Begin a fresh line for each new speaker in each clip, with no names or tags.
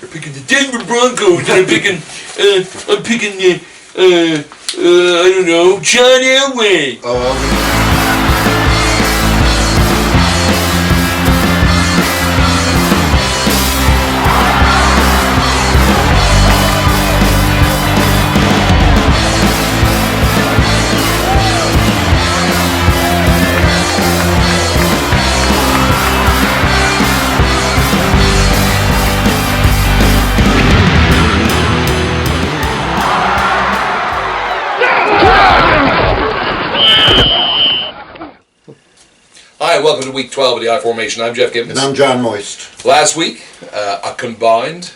They're picking the Denver Broncos, and I'm picking I don't know, John Elway. Hi, welcome to week 12 of the I-Formation. I'm Jeff Gibbons.
And I'm John Moist.
Last week, a combined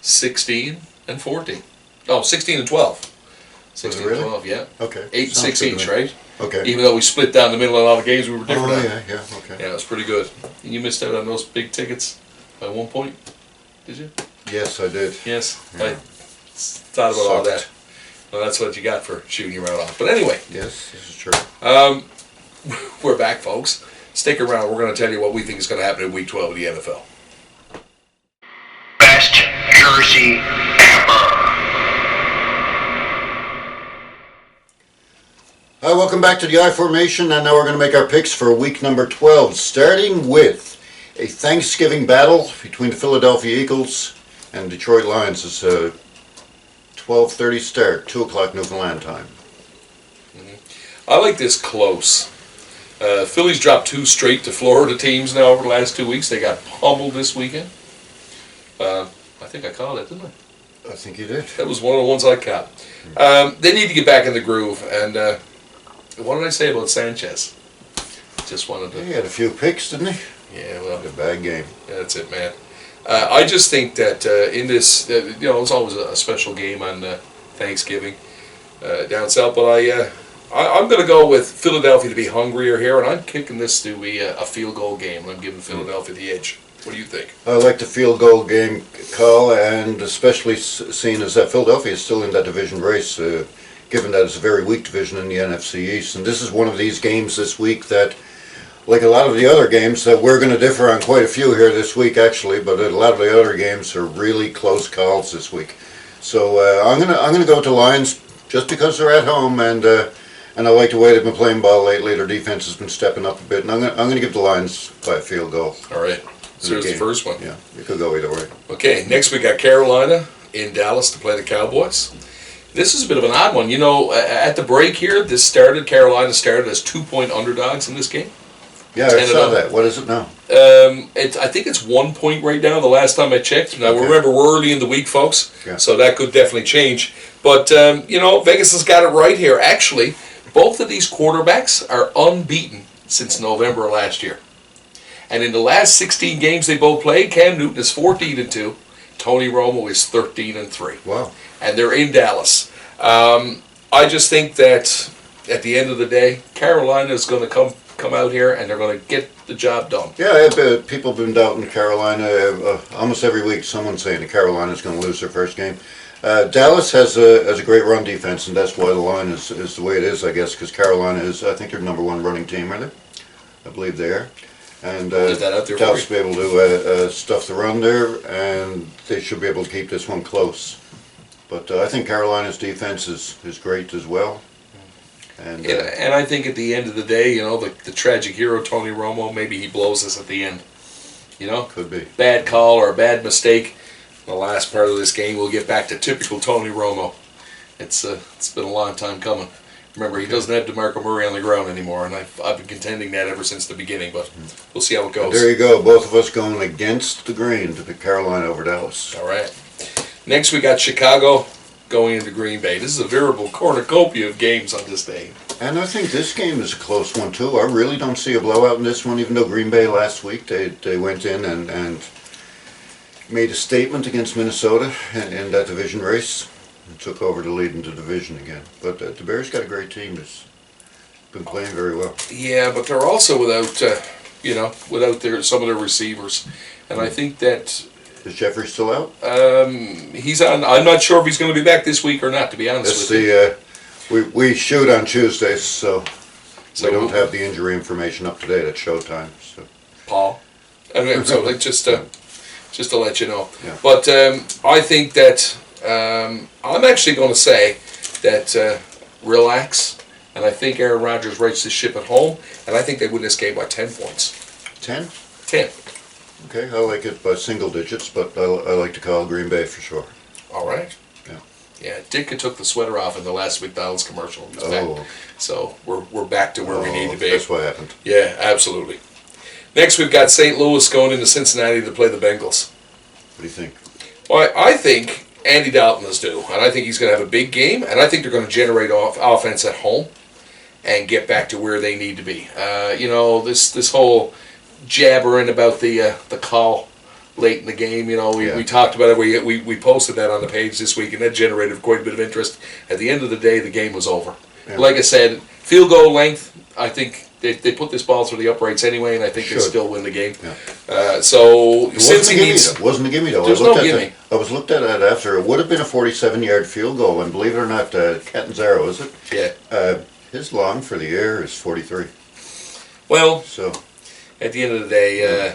16 and 14. Oh, 16 and 12. 16
really?
and 12, yeah.
Okay.
8 and 6 each, right?
Okay.
Even though we split down the middle of all the games, we were different.
Oh, yeah, okay.
Yeah, it was pretty good. And you missed out on those big tickets by 1 point, did you?
Yes, I did.
Yes.
Yeah.
I thought about all that. Well, that's what you got for shooting your mouth off. But anyway.
Yes, this is true.
We're back, folks. Stick around. We're going to tell you what we think is going to happen in Week 12 of the NFL.
Best jersey ever.
Hi, welcome back to the I-Formation, and now we're going to make our picks for week number 12, starting with a Thanksgiving battle between the Philadelphia Eagles and Detroit Lions. It's a 12:30 start, 2 o'clock Newfoundland time.
I like this close. Phillies dropped 2 straight to Florida teams now over the last 2 weeks. They got pummeled this weekend. I think I called it, didn't I?
I think you did.
That was one of the ones I caught. They need to get back in the groove. And what did I say about Sanchez? Just wanted to...
He had a few picks, didn't he?
Yeah, well...
A bad game.
Yeah, that's it, man. I just think that in this... it's always a special game on Thanksgiving down south. But I'm going to go with Philadelphia to be hungrier here, and I'm kicking this to be a field goal game, and I'm giving Philadelphia the edge. What do you think?
I like the field goal game call, and especially seeing as that Philadelphia is still in that division race, given that it's a very weak division in the NFC East. And this is one of these games this week that, like a lot of the other games, that we're going to differ on quite a few here this week, actually, but a lot of the other games are really close calls this week. So I'm gonna go with the Lions just because they're at home, and I like the way they've been playing ball lately. Their defense has been stepping up a bit, and I'm gonna give the Lions by a field goal.
All right. So here's the first one.
Yeah, it could go either way.
Okay, next we got Carolina in Dallas to play the Cowboys. This is a bit of an odd one. You know, at the break here, Carolina started as 2-point underdogs in this game.
Yeah, I saw that. What is it now?
I think it's 1 point right now, the last time I checked. Now, remember, we're early in the week, folks, so that could definitely change. But, Vegas has got it right here. Actually, both of these quarterbacks are unbeaten since November of last year. And in the last 16 games they both played, Cam Newton is 14-2. Tony Romo is 13-3.
Wow. And
they're in Dallas. I just think that at the end of the day, Carolina is going to come out here and they're going to get the job done.
Yeah, people have been doubting Carolina almost every week. Someone's saying that Carolina's going to lose their first game. Dallas has a great run defense, and that's why the line is the way it is, I guess, because Carolina is, I think, their number 1 running team, are they? I believe they are. And Dallas will be able to stuff the run there, and they should be able to keep this one close. But I think Carolina's defense is great as well. And
I think at the end of the day, the tragic hero, Tony Romo, maybe he blows us at the end.
Could be.
Bad call or a bad mistake. The last part of this game, we'll get back to typical Tony Romo. It's been a long time coming. Remember, he doesn't have DeMarco Murray on the ground anymore, and I've been contending that ever since the beginning, but we'll see how it goes.
There you go. Both of us going against the grain to pick Carolina over Dallas.
All right. Next, we got Chicago going into Green Bay. This is a veritable cornucopia of games on this day.
And I think this game is a close one, too. I really don't see a blowout in this one, even though Green Bay last week, they went in and made a statement against Minnesota in that division race. And took over the lead in the division again. But the Bears got a great team that's been playing very well.
Yeah, but they're also without some of their receivers. And I think that...
Is Jeffrey still out?
He's on. I'm not sure if he's going to be back this week or not, to be honest with
you. We shoot on Tuesdays, so we don't have the injury information up to date at showtime. So.
Paul? So just Just to let you know.
Yeah.
But I think that I'm actually going to say that relax, and I think Aaron Rodgers rights the ship at home, and I think they win this game by 10 points.
10?
10.
Okay, I like it by single digits, but I like to call Green Bay for sure.
All right.
Yeah.
Yeah, Ditka took the sweater off in the last McDonald's commercial. He's back.
Oh.
So we're back to where we need to be.
That's what happened.
Yeah, absolutely. Next, we've got St. Louis going into Cincinnati to play the Bengals.
What do you think?
Well, I think Andy Dalton is due, and I think he's going to have a big game, and I think they're going to generate offense at home and get back to where they need to be. This whole jabbering about the call late in the game, we talked about it. We posted that on the page this week, and that generated quite a bit of interest. At the end of the day, the game was over. Yeah. Like I said, field goal length, I think they put this ball through the uprights anyway, and I think they still win the game.
Yeah.
So
it
since
wasn't a gimme though.
There's no gimme.
I was looked at it after. It would have been a 47-yard field goal, and believe it or not, Catanzaro, is it?
Yeah.
His long for the year is 43.
Well,
so
at the end of the day,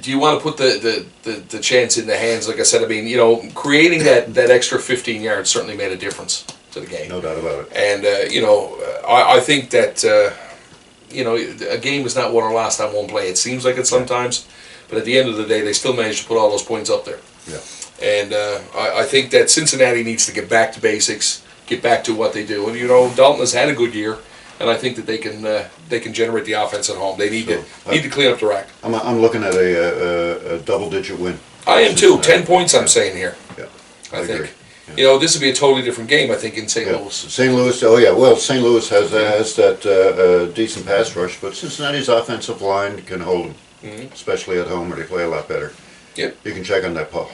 do you want to put the chance in the hands? Like I said, I mean, creating that extra 15 yards certainly made a difference to the game.
No doubt about it.
And I think that a game is not won or lost on one play. It seems like it sometimes, but at the end of the day, they still managed to put all those points up there.
Yeah.
And I think that Cincinnati needs to get back to basics, get back to what they do. And Dalton has had a good year, and I think that they can generate the offense at home. They need to clean up the rack.
I'm looking at a double-digit win.
I am too. 10 points. I'm saying here.
Yeah.
I think.
agree.
This would be a totally different game, I think, in St. Louis.
St. Louis, oh yeah, well, St. Louis has that decent pass rush, but Cincinnati's offensive line can hold them, especially at home where they play a lot better.
Yep.
You can check on that, Paul.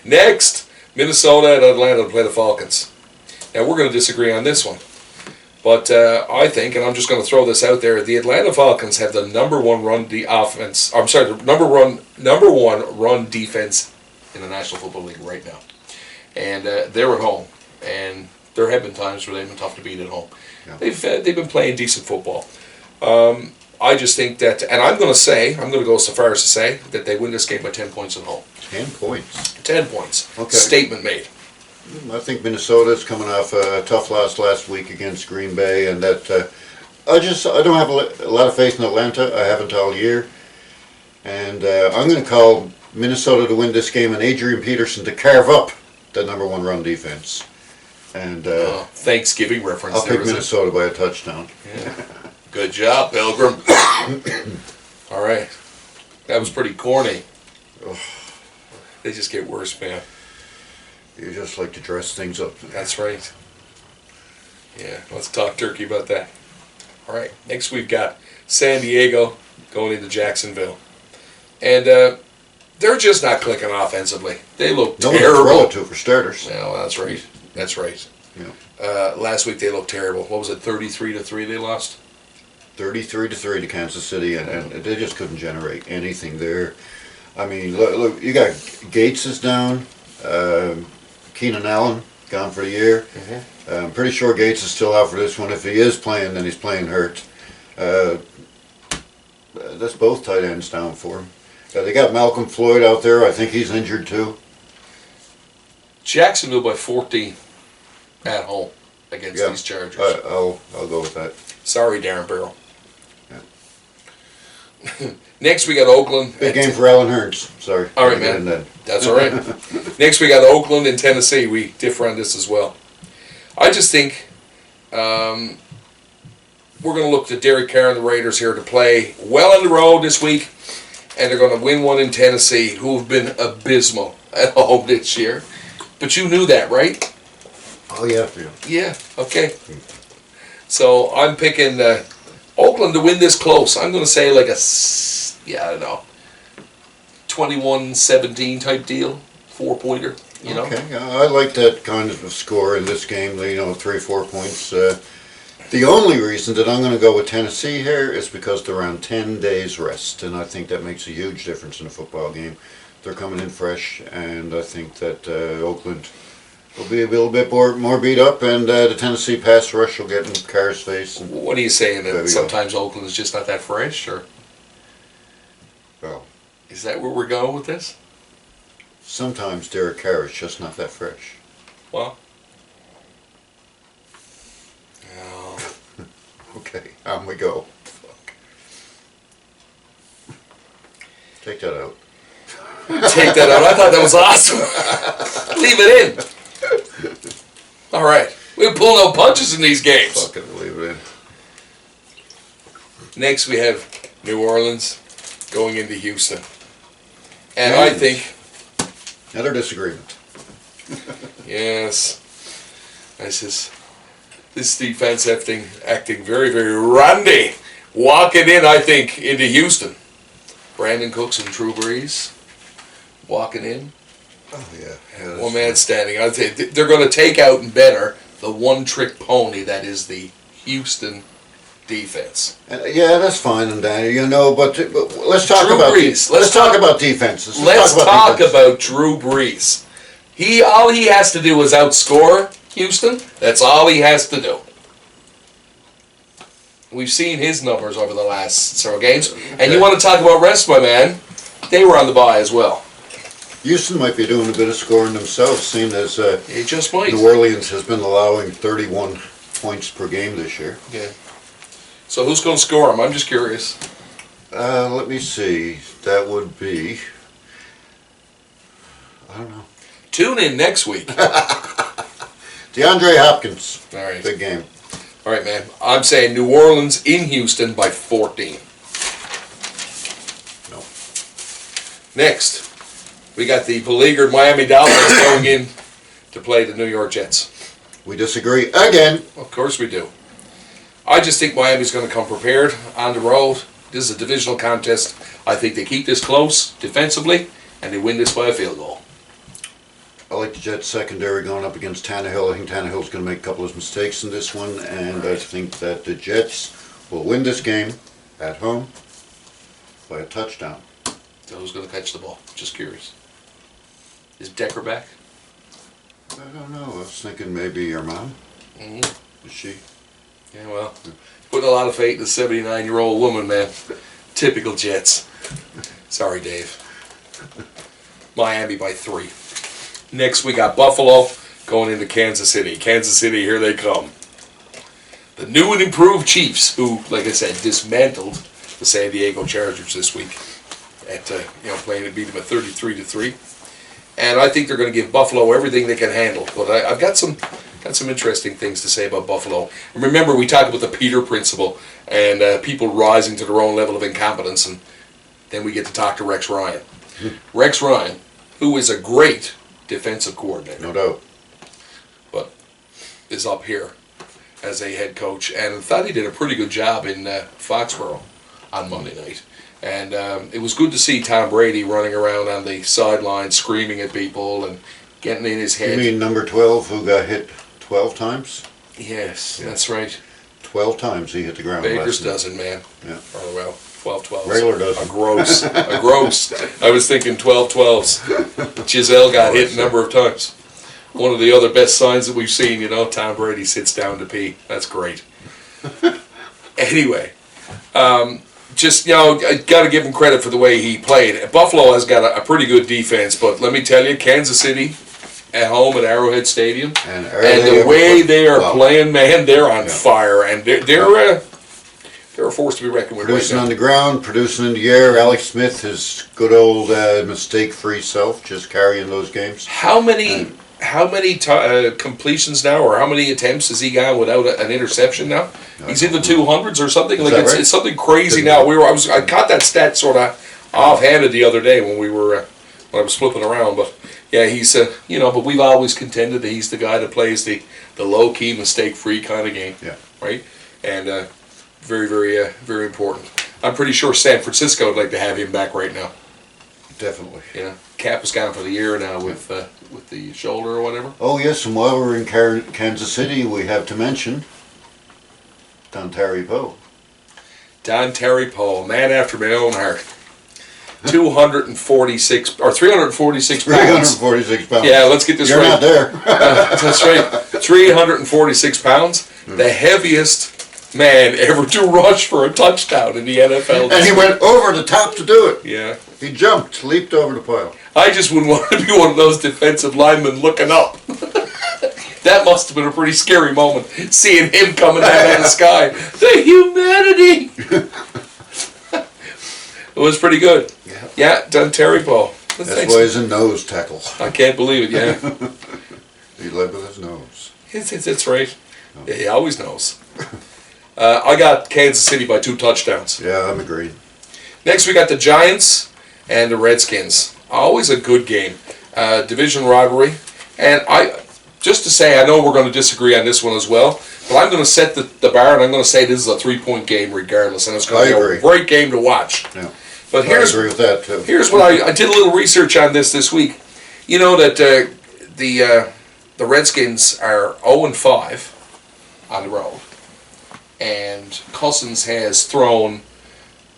Next, Minnesota and Atlanta to play the Falcons. Now, we're going to disagree on this one. But I think, and I'm just going to throw this out there, the Atlanta Falcons have the number one run defense in the National Football League right now. And they're at home, and there have been times where they've been tough to beat at home. Yeah. They've been playing decent football. I just think that, and I'm going to go so far as to say that they win this game by 10 points at home.
10 points.
10 points.
Okay.
Statement made.
I think Minnesota's coming off a tough loss last week against Green Bay, and that I don't have a lot of faith in Atlanta. I haven't all year, and I'm going to call Minnesota to win this game and Adrian Peterson to carve up the number one run defense. And
Thanksgiving reference.
I'll pick Minnesota by a touchdown.
Yeah. Good job, Pilgrim. All right. That was pretty corny.
Oh.
They just get worse, man.
You just like to dress things up.
That's right. Yeah, let's talk turkey about that. All right. Next we've got San Diego going into Jacksonville. And they're just not clicking offensively. They look terrible.
No one to throw it to, for starters.
Well, that's right. That's right.
Yeah.
Last week they looked terrible. What was it, 33-3 they lost?
33-3 to Kansas City, and they just couldn't generate anything there. I mean, look, you got Gates is down, Keenan Allen gone for the year. Mm-hmm. I'm pretty sure Gates is still out for this one. If he is playing, then he's playing hurt. That's both tight ends down for him. They got Malcolm Floyd out there. I think he's injured too.
Jacksonville by 14 at home against these Chargers.
I'll go with that.
Sorry, Darren Barrow. Yeah. Next we got Oakland.
Big game for Allen Hurns. Sorry.
All right, man. That's all right. Next we got Oakland and Tennessee. We differ on this as well. I just think we're going to look to Derek Carr and the Raiders here to play well on the road this week, and they're going to win one in Tennessee, who have been abysmal at home this year. But you knew that, right?
Oh, yeah.
Yeah, okay. So I'm picking Oakland to win this close. I'm going to say like I don't know, 21-17 type deal, 4-pointer, you know?
Okay, I like that kind of a score in this game, 3-4 points. The only reason that I'm going to go with Tennessee here is because they're on 10 days rest, and I think that makes a huge difference in a football game. They're coming in fresh, and I think that Oakland will be a little bit more beat up, and the Tennessee pass rush will get in Carr's face.
What are you saying, that sometimes Oakland is just not that fresh, or?
Well,
Is that where we're going with this?
Sometimes Derek Carr is just not that fresh.
Well. No.
Okay, on we go. Fuck. Take that out.
Take that out. I thought that was awesome. Leave it in. All right. We pull no punches in these games.
Fucking leave it in.
Next we have New Orleans going into Houston. And I think...
Another disagreement.
Yes. This defense acting very, very randy. Walking in, I think, into Houston. Brandon Cooks and Drew Brees walking in.
Oh, yeah.
One man standing. I think they're going to take out and better the one-trick pony that is the Houston defense.
Yeah, that's fine and dandy, but let's talk
Drew
about
Brees.
let's talk about defenses.
Let's talk
defense.
about Drew Brees. All he has to do is outscore Houston. That's all he has to do. We've seen his numbers over the last several games. And you want to talk about rest, my man? They were on the bye as well.
Houston might be doing a bit of scoring themselves, seeing as
It just might.
New Orleans has been allowing 31 points per game this year.
Okay. So who's going to score them? I'm just curious.
Let me see. That would be... I don't know.
Tune in next week.
DeAndre Hopkins.
All right.
Big game.
All right, man. I'm saying New Orleans in Houston by 14.
No.
Next, we got the beleaguered Miami Dolphins going in to play the New York Jets.
We disagree again.
Of course we do. I just think Miami's going to come prepared on the road. This is a divisional contest. I think they keep this close defensively, and they win this by a field goal.
I like the Jets secondary going up against Tannehill. I think Tannehill's going to make a couple of mistakes in this one, and I think that the Jets will win this game at home by a touchdown.
So who's going to catch the ball? Just curious. Is Decker back?
I don't know. I was thinking maybe your mom.
Mm-hmm.
Is she?
Yeah, well, putting a lot of faith in a 79-year-old woman, man. Typical Jets. Sorry, Dave. Miami by 3. Next, we got Buffalo going into Kansas City. Kansas City, here they come. The new and improved Chiefs, who, like I said, dismantled the San Diego Chargers this week at playing to beat them at 33-3. And I think they're going to give Buffalo everything they can handle. But I've got some interesting things to say about Buffalo. And remember, we talked about the Peter principle and people rising to their own level of incompetence, and then we get to talk to Rex Ryan. Rex Ryan, who is a great defensive coordinator,
No doubt.
but is up here as a head coach, and I thought he did a pretty good job in Foxborough on Monday night. And it was good to see Tom Brady running around on the sideline screaming at people and getting in his head.
You mean number 12 who got hit 12 times?
Yes, that's right.
12 times he hit the ground.
Baker's
last night.
dozen, man.
Yeah.
Or well, 12-12s.
Regular dozen.
A gross. A gross. I was thinking 12-12s. Giselle got hit a number of times. One of the other best signs that we've seen, Tom Brady sits down to pee. That's great. Anyway, I got to give him credit for the way he played. Buffalo has got a pretty good defense, but let me tell you, Kansas City at home at Arrowhead Stadium, and the way they are playing, man, they're on fire, and they're a force to be reckoned with.
Producing
right
on the ground, producing in the air. Alex Smith, his good old mistake-free self, just carrying those games.
How many completions now, or how many attempts has he got without an interception now? He's in the 200s or something.
Is
Like
that right?
it's something crazy now. I caught that stat sort of offhanded the other day when I was flipping around, but yeah, he's but we've always contended that he's the guy that plays the low key, mistake free kind of game.
Yeah.
Right. And very, very, very important. I'm pretty sure San Francisco would like to have him back right now.
Definitely.
Cap is gone for the year now with the shoulder or whatever.
Oh yes, and while we're in Kansas City, we have to mention Dontari Poe.
Dontari Poe, man after my own heart. 346 pounds.
346 pounds.
Yeah, let's get this
You're
right.
not there.
That's right. 346 pounds. The heaviest man ever to rush for a touchdown in the NFL.
And he went over the top to do it.
Yeah.
He jumped, leaped over the pile.
I just wouldn't want to be one of those defensive linemen looking up. That must have been a pretty scary moment, seeing him coming down out of the sky. The humanity! It was pretty good. Yeah, done Terry Paul.
That's why he's a nose tackle.
I can't believe it, yeah.
He led with his nose.
It's right. Yeah, he always knows. I got Kansas City by 2 touchdowns.
Yeah, I'm agreed.
Next we got the Giants and the Redskins. Always a good game. Division rivalry. And just to say, I know we're going to disagree on this one as well, but I'm going to set the bar and I'm going to say this is a 3-point game regardless, and it's going to be a great game to watch.
Yeah.
But
I agree with that too.
Here's what I did a little research on this week. You know that the Redskins are 0-5 on the road, and Cousins has thrown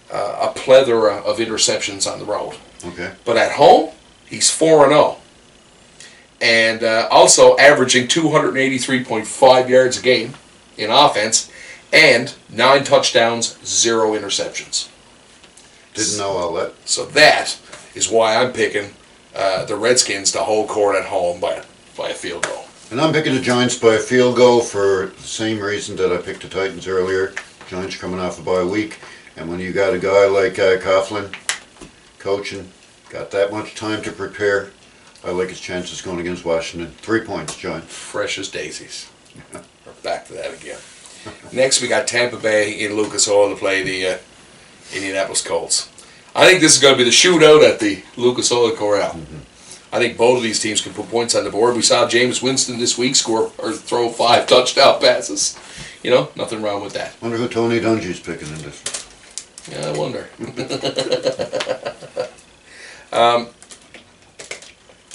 a plethora of interceptions on the road.
Okay.
But at home, he's 4-0. And also averaging 283.5 yards a game in offense, and 9 touchdowns, 0 interceptions.
Didn't know all that.
So that is why I'm picking the Redskins to hold court at home by a field goal.
And I'm picking the Giants by a field goal for the same reason that I picked the Titans earlier. Giants coming off a bye week, and when you got a guy like Coughlin coaching, got that much time to prepare, I like his chances going against Washington. 3 points, Giants.
Fresh as daisies. We're back to that again. Next, we got Tampa Bay in Lucas Oil to play the Indianapolis Colts. I think this is going to be the shootout at the Lucas Oil Corral. I think both of these teams can put points on the board. We saw Jameis Winston this week throw 5 touchdown passes. You know, nothing wrong with that.
Wonder who Tony Dungy's picking in this one.
Yeah, I wonder.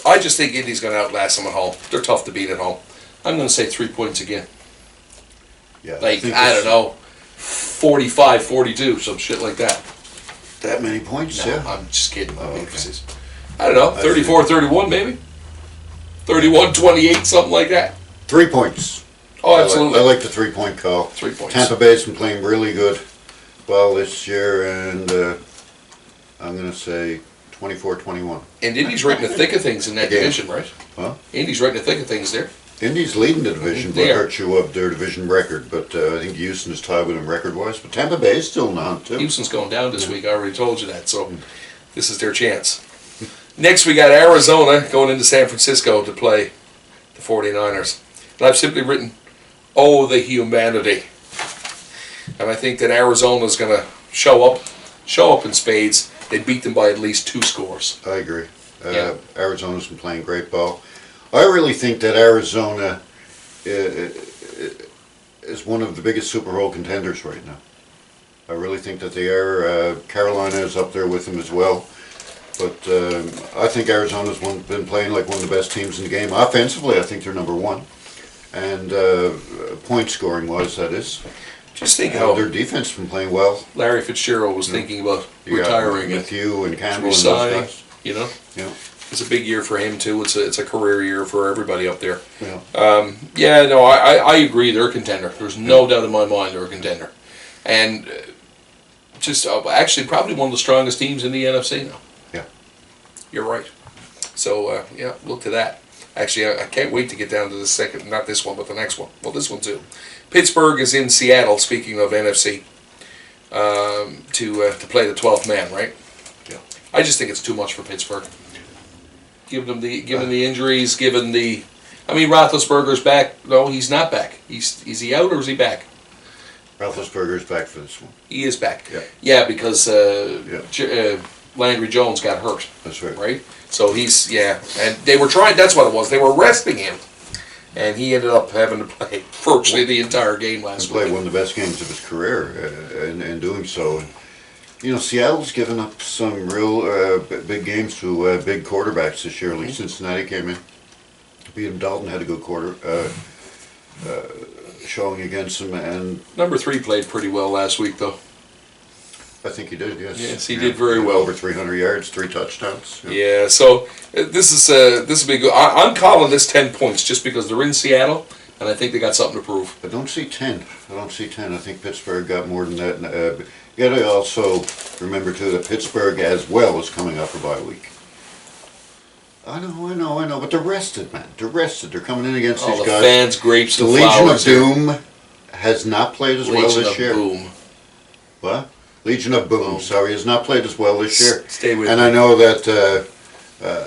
I just think Indy's going to outlast them at home. They're tough to beat at home. I'm going to say 3 points again.
Yeah,
I don't know, 45-42, some shit like that.
That many points?
No,
Yeah.
I'm just kidding.
Okay.
I don't know, 34-31 maybe? 31-28, something like that.
3 points.
Oh, absolutely.
I like the 3-point call.
3 points.
Tampa Bay's been playing really good well this year, and I'm going to say 24-21.
And Indy's right in the thick of things in that
Again.
division, right?
Huh?
Indy's right in the thick of things there.
Indy's leading the division by
They are.
virtue of their division record, but I think Houston is tied with them record-wise. But Tampa Bay is still not, too.
Houston's going down this week. I already told you that. So this is their chance. Next, we got Arizona going into San Francisco to play the 49ers. And I've simply written, oh, the humanity. And I think that Arizona's going to show up in spades. They beat them by at least 2 scores.
I agree.
Yeah.
Arizona's been playing great ball. I really think that Arizona is one of the biggest Super Bowl contenders right now. I really think that they are. Carolina is up there with them as well. But I think Arizona's been playing like one of the best teams in the game. Offensively, I think they're number 1. And point scoring wise, that is.
Just think how
their defense has been playing well.
Larry Fitzgerald was thinking about retiring
with you and Campbell and those
resigning.
guys.
You know,
Yeah.
it's a big year for him too. It's a career year for everybody up there.
Yeah.
I agree. They're a contender. There's no doubt in my mind they're a contender, and just actually probably one of the strongest teams in the NFC now.
Yeah.
You're right. So look to that. Actually, I can't wait to get down to the second, not this one, but the next one. Well, this one too. Pittsburgh is in Seattle, speaking of NFC, to play the 12th man, right?
Yeah.
I just think it's too much for Pittsburgh. Given the injuries, Roethlisberger's back. No, he's not back. Is he out or is he back?
Roethlisberger's back for this one.
He is back.
Yeah.
Yeah, because Landry Jones got hurt.
That's right.
Right? So and they were trying, that's what it was, they were resting him. And he ended up having to play virtually the entire game last
He played
week.
one of the best games of his career in doing so. And, Seattle's given up some real big games to big quarterbacks this year. Like Cincinnati came in, beat him. Dalton had a good quarter showing against him, and
Number 3 played pretty well last week, though.
I think he did. Yes.
Yes, he did very well.
Over 300 yards, 3 touchdowns.
Yeah, so this will be good. I'm calling this 10 points just because they're in Seattle, and I think they got something to prove.
I don't see 10. I think Pittsburgh got more than that. You gotta also remember too that Pittsburgh as well is coming up for bye week. I know, but they're rested, man. They're rested. They're coming in against
All
these
the
guys.
fans, grapes,
The
and
Legion of
flowers. here.
Doom has not played as well
Legion
this
of
year.
Boom.
What? Legion of Boom.
Boom.
Sorry, has not played as well this year.
Stay with
And
me.
I know that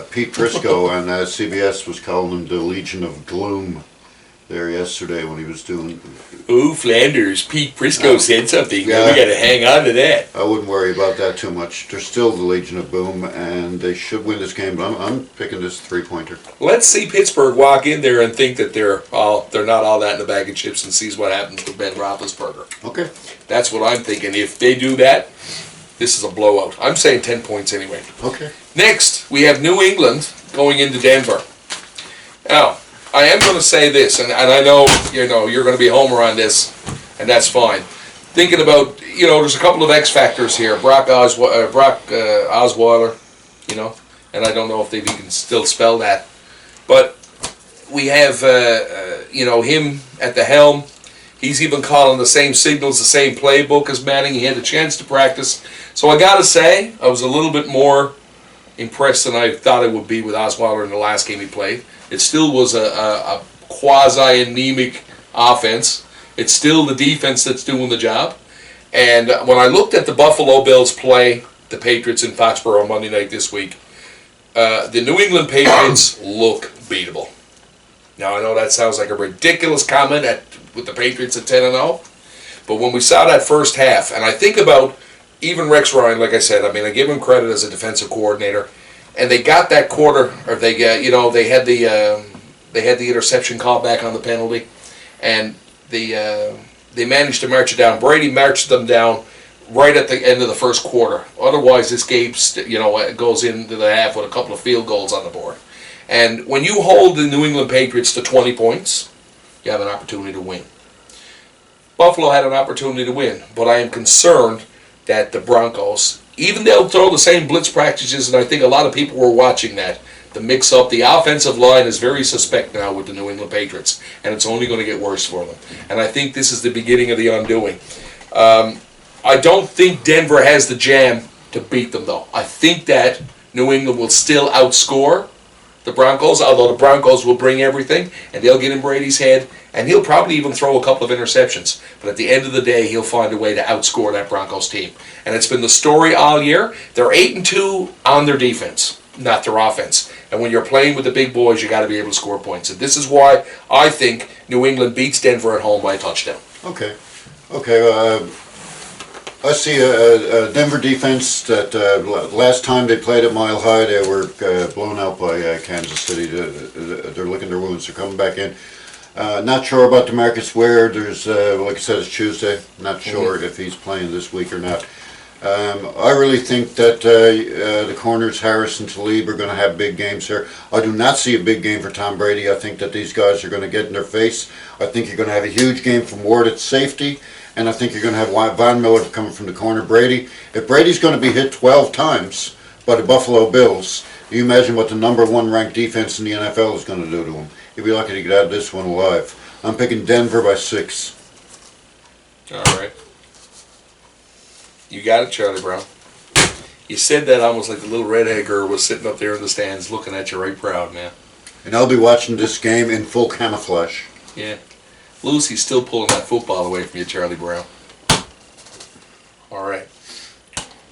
Pete Prisco on CBS was calling them the Legion of Gloom there yesterday when he was doing.
Ooh, Flanders. Pete Prisco said something.
Yeah.
We got to hang on to that.
I wouldn't worry about that too much. They're still the Legion of Boom, and they should win this game. But I'm picking this 3-pointer.
Let's see Pittsburgh walk in there and think that they're not all that in a bag of chips and sees what happens to Ben Roethlisberger.
Okay.
That's what I'm thinking. If they do that, this is a blowout. I'm saying 10 points anyway.
Okay.
Next, we have New England going into Denver. Now, I am going to say this, and I know you're going to be a homer on this, and that's fine. Thinking about, there's a couple of X factors here. Brock Osweiler, and I don't know if they can still spell that, but we have him at the helm. He's even calling the same signals, the same playbook as Manning. He had a chance to practice, so I got to say I was a little bit more impressed than I thought it would be with Osweiler in the last game he played. It still was a quasi-anemic offense. It's still the defense that's doing the job. And when I looked at the Buffalo Bills play the Patriots in Foxborough on Monday night this week, the New England Patriots look beatable. Now, I know that sounds like a ridiculous comment with the Patriots at 10-0, but when we saw that first half, and I think about even Rex Ryan, like I said, I give him credit as a defensive coordinator, and they got that quarter, or they had the interception call back on the penalty, and they managed to march it down. Brady marched them down right at the end of the first quarter. Otherwise, this game goes into the half with a couple of field goals on the board. And when you hold the New England Patriots to 20 points, you have an opportunity to win. Buffalo had an opportunity to win, but I am concerned that the Broncos, even they'll throw the same blitz practices, and I think a lot of people were watching that. The mix-up, the offensive line is very suspect now with the New England Patriots, and it's only going to get worse for them. And I think this is the beginning of the undoing. I don't think Denver has the jam to beat them, though. I think that New England will still outscore the Broncos, although the Broncos will bring everything, and they'll get in Brady's head, and he'll probably even throw a couple of interceptions. But at the end of the day, he'll find a way to outscore that Broncos team. And it's been the story all year. They're 8-2 on their defense, not their offense. And when you're playing with the big boys, you got to be able to score points. And this is why I think New England beats Denver at home by a touchdown.
Okay. I see a Denver defense that last time they played at Mile High, they were blown out by Kansas City. They're licking their wounds. They're coming back in. Not sure about DeMarcus Ware. There's, like I said, it's Tuesday. Not sure if he's playing this week or not. I really think that the corners, Harris and Talib, are going to have big games here. I do not see a big game for Tom Brady. I think that these guys are going to get in their face. I think you're going to have a huge game from Ward at safety, and I think you're going to have Von Miller coming from the corner. If Brady's going to be hit 12 times by the Buffalo Bills, you imagine what the number one ranked defense in the NFL is going to do to him. He'd be lucky to get out of this one alive. I'm picking Denver by 6.
All right. You got it, Charlie Brown. You said that almost like the little redhead girl was sitting up there in the stands looking at you right proud, man.
And I'll be watching this game in full camouflage.
Yeah. Lucy's still pulling that football away from you, Charlie Brown. All right.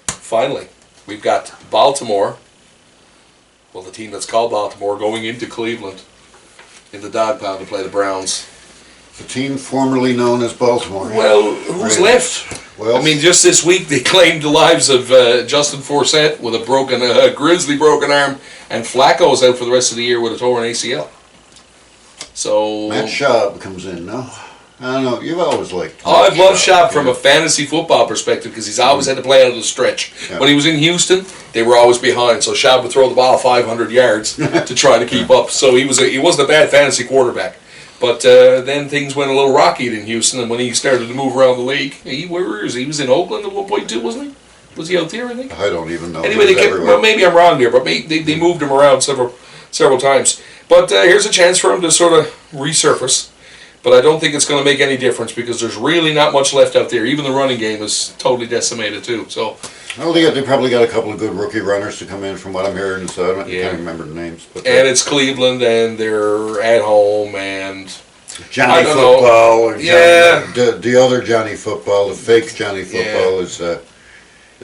Finally, we've got Baltimore. Well, the team that's called Baltimore going into Cleveland in the dog pound to play the Browns.
The team formerly known as Baltimore.
Well, who's left?
Well,
Just this week they claimed the lives of Justin Forsett with a grizzly broken arm, and Flacco is out for the rest of the year with a torn ACL. So
Matt Schaub comes in, no? I don't know. You've always liked.
I've loved Schaub from a fantasy football perspective because he's always had to play out of the stretch.
Yeah.
When he was in Houston, they were always behind, so Schaub would throw the ball 500 yards to try to keep up. So he wasn't a bad fantasy quarterback. But then things went a little rocky in Houston, and when he started to move around the league, where is he? He was in Oakland at one point too, wasn't he? Was he out there, I think?
I don't even know.
Anyway, maybe I'm wrong there, but they moved him around several times. But here's a chance for him to sort of resurface. But I don't think it's going to make any difference because there's really not much left out there. Even the running game is totally decimated too. So,
Well, they probably got a couple of good rookie runners to come in from what I'm hearing, so I
Yeah.
can't remember the names. But
and it's Cleveland, and they're at home, and I
Johnny
don't know.
Football, or
Yeah.
the other Johnny Football, the fake Johnny Football is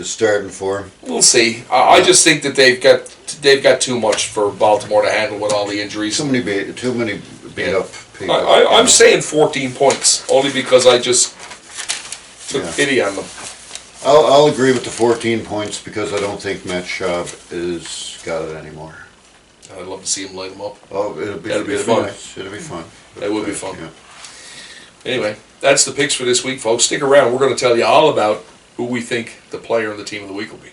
starting for him.
we'll see. I just think that they've got too much for Baltimore to handle with all the injuries.
Too many beat
Yeah.
up people.
I'm saying 14 points only because I just took
Yeah.
pity on them.
I'll agree with the 14 points because I don't think Matt Schaub is got it anymore.
I'd love to see him light them up.
Oh, it'll be
That'd be fun.
Nice. It'll be fun.
That would be fun.
Yeah.
Anyway, that's the picks for this week, folks. Stick around. We're going to tell you all about who we think the player and the team of the week will be.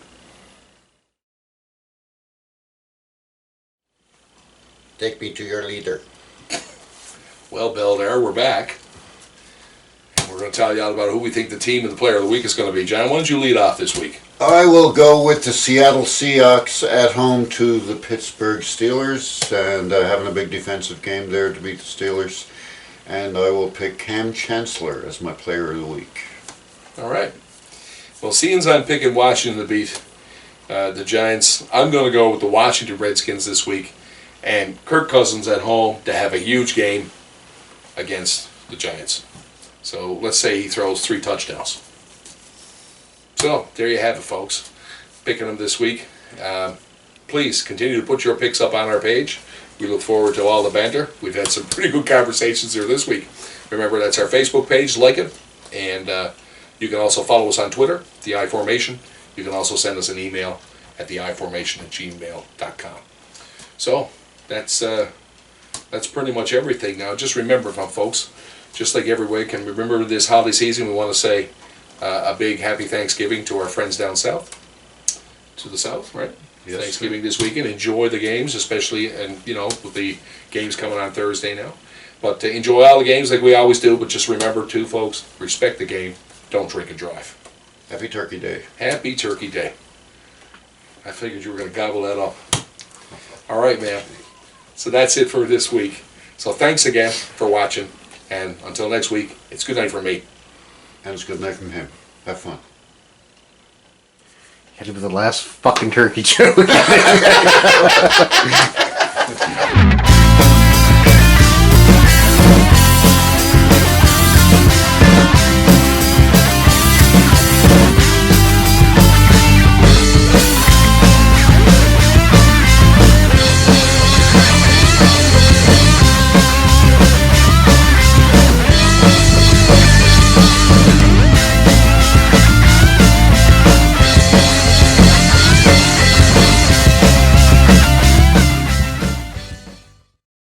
Take me to your leader.
Well, Bill, there we're back. We're going to tell you all about who we think the team and the player of the week is going to be. John, why don't you lead off this week?
I will go with the Seattle Seahawks at home to the Pittsburgh Steelers, and having a big defensive game there to beat the Steelers. And I will pick Cam Chancellor as my player of the week.
All right. Well, seeing as I'm picking Washington to beat the Giants, I'm going to go with the Washington Redskins this week, and Kirk Cousins at home to have a huge game against the Giants. So let's say he throws 3 touchdowns. So there you have it, folks. Picking them this week. Please continue to put your picks up on our page. We look forward to all the banter. We've had some pretty good conversations here this week. Remember, that's our Facebook page. Like it. And you can also follow us on Twitter, the iFormation. You can also send us an email at theiformation@gmail.com. So that's pretty much everything. Now, just remember, folks, just like every week, and remember this holiday season, we want to say a big happy Thanksgiving to our friends down south, to the south, right?
Yes,
Thanksgiving this weekend. Enjoy the games, especially, and with the games coming on Thursday now. But enjoy all the games like we always do. But just remember, too, folks, respect the game. Don't drink and drive.
Happy Turkey Day.
Happy Turkey Day. I figured you were going to gobble that up. All right, man. So that's it for this week. So thanks again for watching. And until next week, it's good night from me.
And it's good night from him. Have fun.
Had to be the last fucking turkey joke.